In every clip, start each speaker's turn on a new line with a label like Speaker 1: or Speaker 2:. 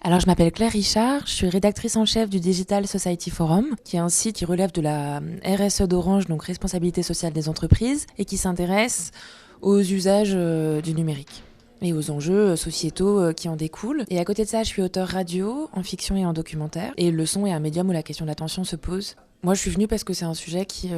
Speaker 1: Alors, je m'appelle Claire Richard, je suis rédactrice en chef du Digital Society Forum, qui est un site qui relève de la RSE d'Orange, donc responsabilité sociale des entreprises, et qui s'intéresse aux usages du numérique et aux enjeux sociétaux qui en découlent. Et à côté de ça, je suis auteure radio, en fiction et en documentaire. Et le son est un médium où la question de l'attention se pose. Moi, je suis venue parce que c'est un sujet qui,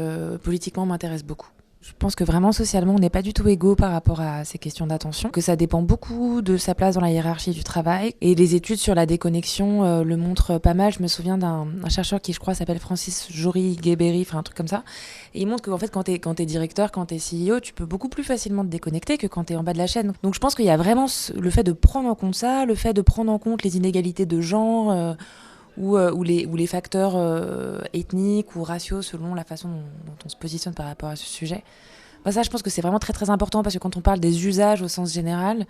Speaker 1: politiquement, m'intéresse beaucoup. Je pense que vraiment socialement, on n'est pas du tout égaux par rapport à ces questions d'attention, que ça dépend beaucoup de sa place dans la hiérarchie du travail. Et les études sur la déconnexion le montrent pas mal. Je me souviens d'un chercheur qui, je crois, s'appelle Francis Jory-Gueberi, enfin un truc comme ça. Et il montre qu'en fait, quand t'es directeur, quand t'es CEO, tu peux beaucoup plus facilement te déconnecter que quand t'es en bas de la chaîne. Donc je pense qu'il y a vraiment le fait de prendre en compte ça, le fait de prendre en compte les inégalités de genre, ou les facteurs ethniques ou raciaux selon la façon dont on se positionne par rapport à ce sujet. Moi, ça, je pense que c'est vraiment très très important parce que quand on parle des usages au sens général,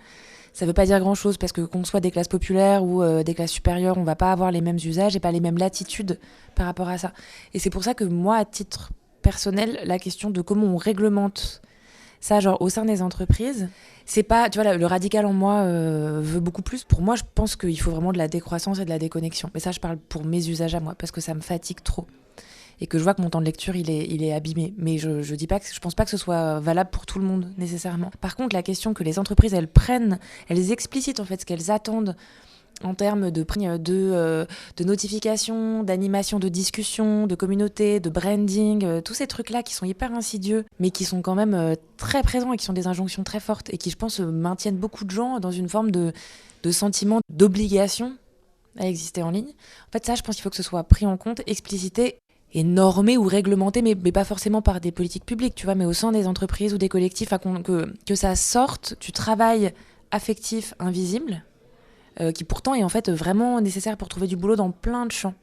Speaker 1: ça ne veut pas dire grand-chose parce que qu'on soit des classes populaires ou des classes supérieures, on ne va pas avoir les mêmes usages et pas les mêmes latitudes par rapport à ça. Et c'est pour ça que moi, à titre personnel, la question de comment on réglemente ça, genre au sein des entreprises, c'est pas, tu vois, le radical en moi veut beaucoup plus. Pour moi, je pense qu'il faut vraiment de la décroissance et de la déconnexion. Mais ça, je parle pour mes usages à moi, parce que ça me fatigue trop. Et que je vois que mon temps de lecture, il est abîmé. Mais je dis pas que, je pense pas que ce soit valable pour tout le monde, nécessairement. Par contre, la question que les entreprises, elles prennent, elles explicitent en fait ce qu'elles attendent en termes de notification, d'animation de discussion, de communauté, de branding, tous ces trucs-là qui sont hyper insidieux, mais qui sont quand même très présents et qui sont des injonctions très fortes et qui, je pense, maintiennent beaucoup de gens dans une forme de sentiment d'obligation à exister en ligne. En fait, ça, je pense qu'il faut que ce soit pris en compte, explicité et normé ou réglementé, mais pas forcément par des politiques publiques, tu vois, mais au sein des entreprises ou des collectifs, que ça sorte du travail affectif invisible, qui pourtant est en fait vraiment nécessaire pour trouver du boulot dans plein de champs.